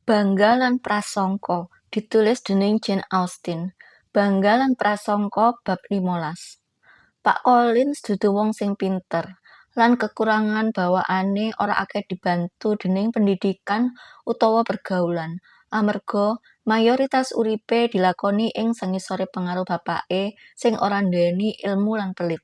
Bangga lan Prasangka ditulis déning Jane Austen. Bangga lan Prasangka bab 15. Pak Collins dudu wong sing pinter lan kekurangan bawaane ora akeh dibantu déning pendidikan utawa pergaulan. Amarga mayoritas uripe dilakoni ing sangisore pengaruh bapake sing ora nduweni ilmu lan pelit.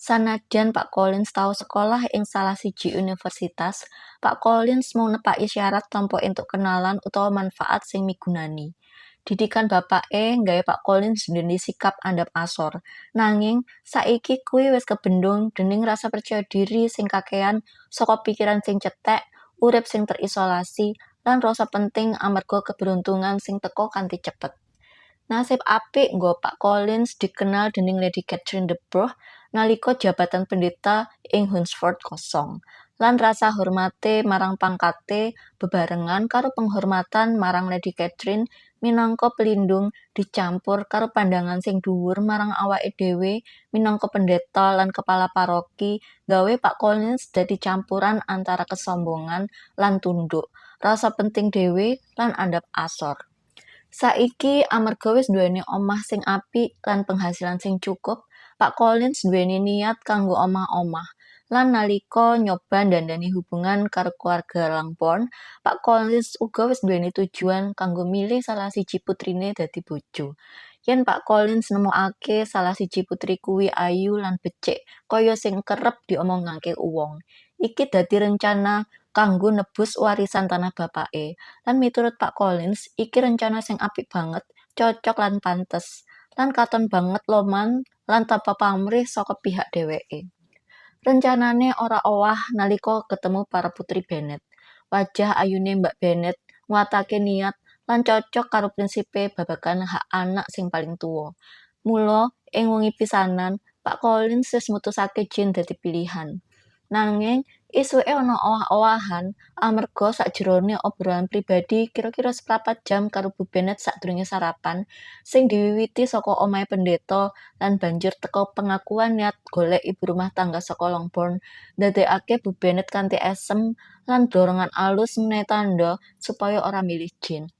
Sanajan Pak Collins tau sekolah ing salah siji universitas, Pak Collins mung nepaki syarat tanpa entuk kenalan utawa manfaat sing migunani. Didikan bapake nggawe Pak Collins nduweni sikap andhap asor. Nanging saiki kuwi wis kebendung dening rasa percaya diri sing kakehan saka pikiran sing cetek, urip sing terisolasi, lan rasa penting amarga keberuntungan sing teka kanthi cepet. Nasib apik nggo Pak Collins dikenal dening Lady Catherine de Bourgh nalika jabatan pendeta ing Hunsford kosong, lan rasa hormate marang pangkate bebarengan karo penghormatan marang Lady Catherine minangka pelindung dicampur karo pandangan sing dhuwur marang awake dhewe minangka pendeta lan kepala paroki gawe Pak Collins dadi campuran antara kesombongan lan tunduk, rasa penting dhewe lan andhap asor. Saiki amarga wis nduweni omah sing apik lan penghasilan sing cukup, Pak Collins nduweni niat kanggo omah-omah. Lan nalika nyoba ndandani hubungan karo keluarga Langbourne, Pak Collins uga wis nduweni tujuan kanggo milih salah siji putrine dadi bojo. Yen Pak Collins nemokake salah siji putri kuwi ayu lan becik kaya sing kerep diomongake wong, iki dadi rencana kanggo nebus warisan tanah bapake. Lan miturut Pak Collins, iki rencana sing apik banget, cocok lan pantes, lan katon banget loman lan tanpa pamrih saka pihak dheweke. Rencanane ora owah nalika ketemu para putri Bennet. Wajah ayune Mbak Bennet nguatake niat lan cocok karo prinsipe babagan hak anak sing paling tuwa. Mula ing wengi pisanan, Pak Collins wis mutusake Jane dadi pilihan. Nanging isuke ana owah-owahan amarga sakjerone obrolan pribadi kira-kira seprapat jam karo Bu Bennet sadurunge sarapan sing diwiwiti saka omahe pendeta lan banjur teka pengakuan niat golek ibu rumah tangga saka Longbourn ndadekake Bu Bennet kanthi esem lan dorongan alus menehi tandha supaya ora milih Jane.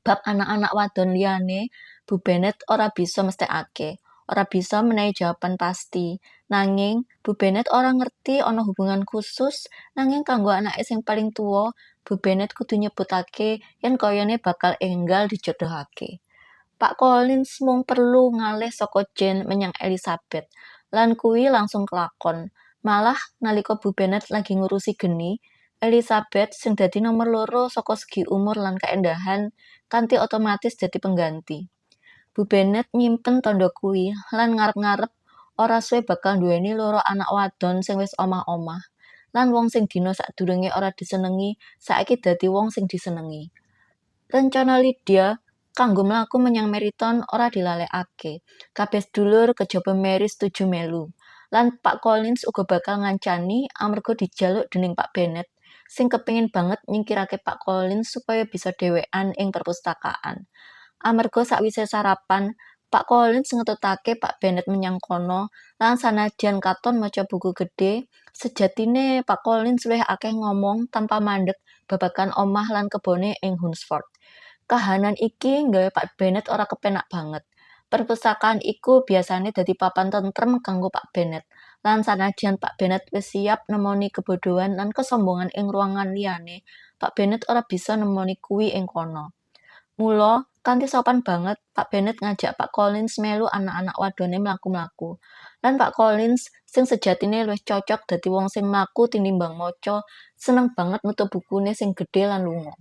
Bab anak-anak wadon liyane, Bu Bennet ora bisa mesthekake, ora bisa menehi jawaban pasti. Nanging Bu Bennet ora ngerti ana hubungan khusus, nanging kanggo anake sing paling tuwa, Bu Bennet kudu nyebutake yen kayane bakal enggal dijodohake. Pak Collins mung perlu ngalih saka Jane menyang Elizabeth, lan kuwi langsung kelakon. Malah nalika Bu Bennet lagi ngurusi geni, Elizabeth sing dadi nomor loro saka segi umur lan kaendahan kanthi otomatis dadi pengganti. Bu Bennet nyimpen tandha kuwi lan ngarep-ngarep ora suwe bakal nduweni loro anak wadon sing wis omah-omah. Lan wong sing dina sadurunge ora disenengi, saiki dadi wong sing disenengi. Rencana Lydia kanggo mlaku menyang Meryton ora dilalekake. Kabeh sedulur kejaba Mary setuju melu. Lan Pak Collins uga bakal ngancani amarga dijaluk dening Pak Bennet sing kepengin banget nyingkirake Pak Collins supaya bisa dhewekan ing perpustakaan. Amarga sakwise sarapan, Pak Collins ngetutake Pak Bennet menyang kono, lan sanajan katon maca buku gedhe, sejatine Pak Collins luwih akeh ngomong tanpa mandeg babagan omah lan kebone ing Hunsford. Kahanan iki nggawe Pak Bennet ora kepenak banget. Perpustakaan iku biasane dadi papan tentrem kanggo Pak Bennet. Lan sanajan Pak Bennet wis siap nemoni kebodohan lan kesombongan ing ruangan liyane, Pak Bennet ora bisa nemoni kuwi ing kono. Mula, kanthi sopan banget, Pak Bennet ngajak Pak Collins melu anak-anak wadone mlaku-mlaku. Lan Pak Collins, sing sejatine luwih cocok dadi wong sing mlaku tinimbang maca, seneng banget nutup bukune sing gedhe lan lunga.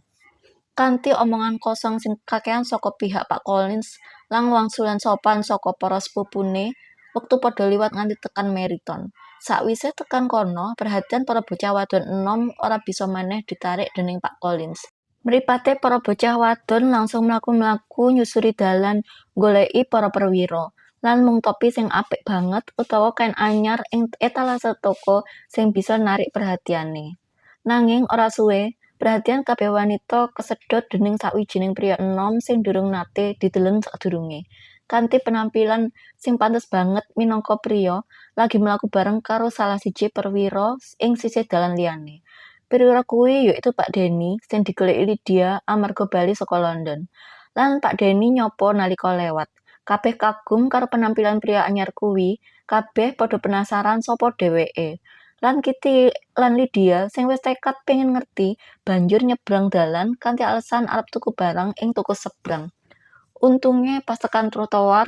Kanthi omongan kosong sing kakehan saka pihak Pak Collins lan wangsulan sopan saka para sepupune, wektu padha liwat nganti tekan Meryton. Sakwise tekan kono, perhatian para bocah wadon enom ora bisa maneh ditarik dening Pak Collins. Mripate para bocah wadon langsung mlaku-mlaku nyusuri dalan goleki para perwira, lan mung topi sing apik banget utawa kain anyar ing etalase toko sing bisa narik perhatiane. Nanging ora suwe, perhatian kabeh wanita kesedot dening sawijining priya enom sing durung nate dideleng sadurunge. Kanthi penampilan sing pantes banget minangka priya, lagi mlaku bareng karo salah siji perwira ing sisih dalan liyane. priyara kuwi yaitu Pak Denny sing digoleki Lydia amarga bali saka London. Lan Pak Denny nyopo nalika lewat. Kabeh kagum karo penampilan pria anyar kuwi, kabeh padha penasaran sapa dheweke. Lan Kitty lan Lydia sing wis tekad pengen ngerti, banjur nyebrang dalan kanthi alasan arep tuku barang ing toko sebrang. Untunge pas tekan trotoar,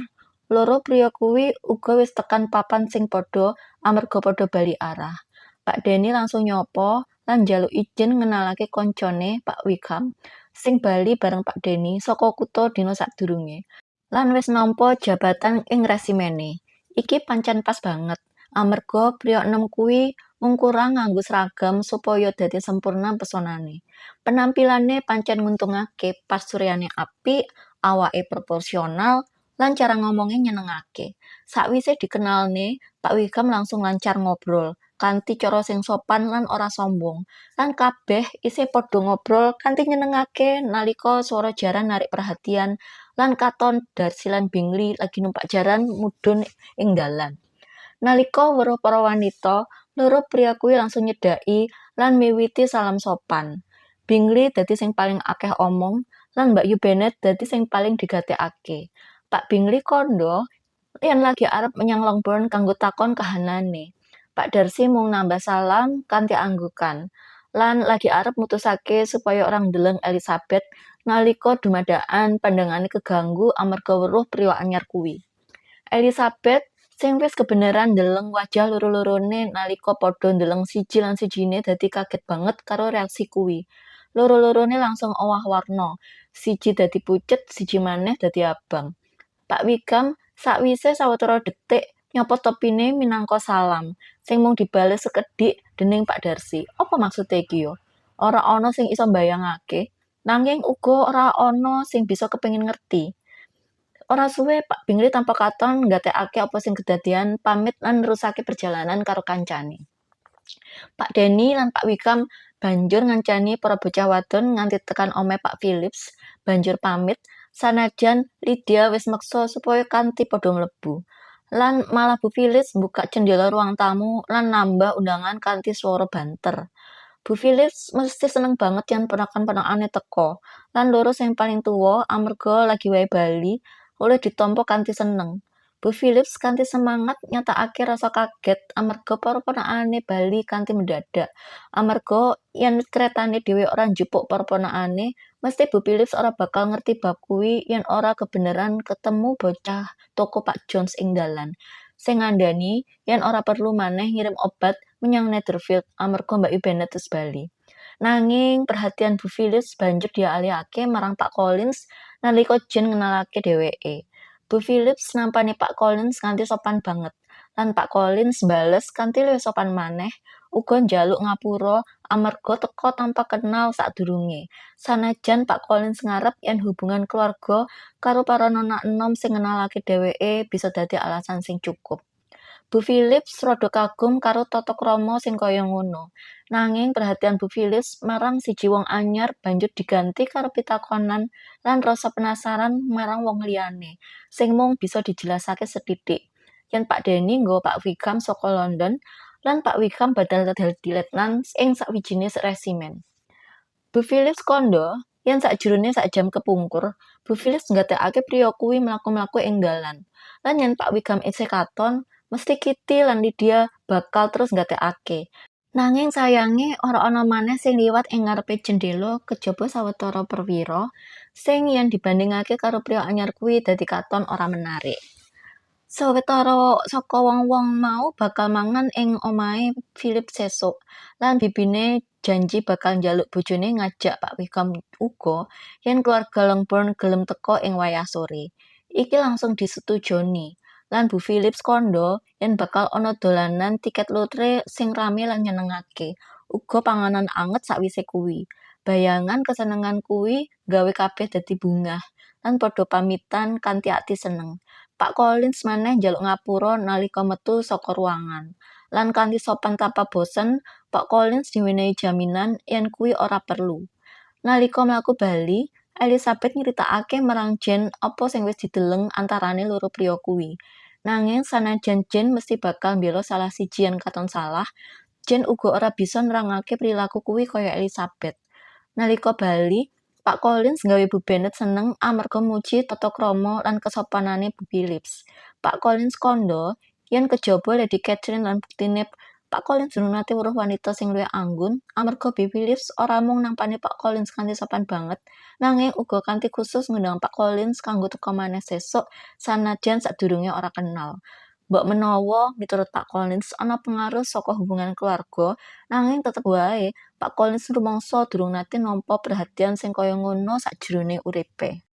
loro pria kuwi uga wis tekan papan sing padha amarga padha bali arah. Pak Denny langsung nyopo lan njaluk izin ngenalake koncone Pak Wickham sing bali bareng Pak Denny saka kutha dina sadurunge. Lan wis nampa jabatan ing resimene. Iki pancen pas banget, amarga pria enem kuwi mung kurang nganggo seragam supaya dadi sempurna pesonane. Penampilane pancen nguntungake, pasturyane apik, awake proporsional, lan cara ngomongnya nyenengake. Sakwise dikenalne, Pak Wickham langsung lancar ngobrol, kanthi cara sing sopan lan ora sombong. Lan kabeh isih padha ngobrol kanthi nyenengake nalika swara jaran narik perhatian lan katon Darcy lan Bingley lagi numpak jaran mudhun ing dalan. Nalika weruh para wanita, loro pria kuwi langsung nyedhaki lan miwiti salam sopan. Bingley dadi sing paling akeh omong lan Mbak Yu Bennet dadi sing paling digatekake. Pak Bingley kandha yen lagi arep menyang Longbourn kanggo takon kahanane. Pak Darcy mung nambah salam kanthi anggukan. Lan lagi arep mutusake supaya orang ndeleng Elizabeth nalika dumadakan pandangane keganggu amarga weruh priya anyar kuwi. Elizabeth sing wis kebeneran ndeleng wajah loro-lorone nalika padha ndeleng siji lan sijine dadi kaget banget karo reaksi kuwi. Loro-lorone langsung owah warna, siji dadi pucet, siji maneh dadi abang. Pak Wickham sakwise sawetara detik nyopot topine minangka salam, sing mung dibales sekedhik dening Pak Darcy. Apa maksude iki yo? Ora ana sing iso mbayangake, nanging uga ora ana sing bisa kepengin ngerti. Ora suwe Pak Bingley tanpa katon nggatekake apa sing kedadian, pamit lan nerusake perjalanan karo kancane. Pak Denny lan Pak Wickham banjur ngancani para bocah wadon nganti tekan omahe Pak Phillips, banjur pamit sanajan Lydia wis meksa supaya kanthi padha mlebu. Lan malah Bu Phillips mbuka jendela ruang tamu lan nambah undangan kanthi swara banter. Bu Phillips mesti seneng banget yen ponakan-ponakane teka, lan loro sing paling tuwa amarga lagi wae bali oleh ditampa kanthi seneng. Bu Phillips kanthi semangat nyatakake rasa kaget amarga para ponakane bali kanthi mendadak. Amarga yen kretane dhewe ora njupuk para ponakane, mesti Bu Phillips ora bakal ngerti bab kuwi yen ora kebeneran ketemu bocah toko Pak Jones ing dalan. Sing ngandhani yen ora perlu maneh ngirim obat menyang Netherfield amarga Mbak Yu Bennet wis bali. Nanging perhatian Bu Phillips banjur dialihake marang Pak Collins nalika Jane ngenalake dheweke. Bu Phillips nampani Pak Collins kanthi sopan banget, lan Pak Collins bales kanthi luwih sopan maneh, uga njaluk ngapura amarga teka tanpa kenal sadurunge. Sanajan Pak Collins ngarep yen hubungan keluarga karo para nona enom sing ngenalake dheweke bisa dadi alasan sing cukup. Bu Phillips rada kagum karo tata krama sing kaya ngono. Nanging perhatian Bu Phillips marang siji wong anyar banjur diganti karo pitakonan lan rasa penasaran marang wong liyane, sing mung bisa dijelasake sethithik. Yen Pak Denny nggawa Pak Wickham saka London, lan Pak Wickham badal dadi letnan ing sawijine resimen. Bu Phillips kandha yen sakjerone sak jam kepungkur, Bu Phillips nggatekake priya kuwi mlaku-mlaku ing dalan. Lan yen Pak Wickham isih katon, mesti Kitty lan Lydia bakal terus nggatekake. Nanging sayange ora ana maneh sing liwat ing ngarepe jendela kejaba sawetara perwira sing yen dibandingake karo priya anyar kuwi dadi katon ora menarik. Sawetara saka wong-wong mau bakal mangan ing omahe Philip sesuk, lan bibine janji bakal njaluk bojone ngajak Pak Wickham uga yen keluarga Longbourn gelem teka ing wayah sore. Iki langsung disetujoni, lan Bu Phillips kandha yen bakal ana dolanan tiket lotre sing rame lan nyenengake, uga panganan anget sakwise kuwi. Bayangan kesenengan kuwi gawe kabeh dadi bungah, lan padha pamitan kanthi ati seneng. Pak Collins maneh njaluk ngapura nalika metu saka ruangan. Lan kanthi sopan tanpa bosen, Pak Collins diwenehi jaminan yen kuwi ora perlu. Nalika mlaku bali, Elizabeth nyritakake marang Jane apa sing wis dideleng antarane loro priya kuwi. Nanging sanajan Jane mesti bakal mbela salah siji yen katon salah, Jane uga ora bisa nerangake prilaku kuwi kaya Elizabeth. Nalika bali, Pak Collins nggawe Bu Bennet seneng amarga muji tata krama lan kesopanane Bu Phillips. Pak Collins kandha yen kejaba Lady Catherine lan buktine Pak Collins durung nate weruh wanita sing luwih anggun, amarga Bu Phillips ora mung nampani Pak Collins kanthi sopan banget, nanging uga kanthi khusus ngundang Pak Collins kanggo teka maneh sesuk sanajan sadurunge ora kenal. Mbok menawa miturut Pak Collins ana pengaruh saka hubungan keluarga, nanging tetep wae Pak Collins rumangsa durung nate nampa perhatian sing kaya ngono sajrone uripe.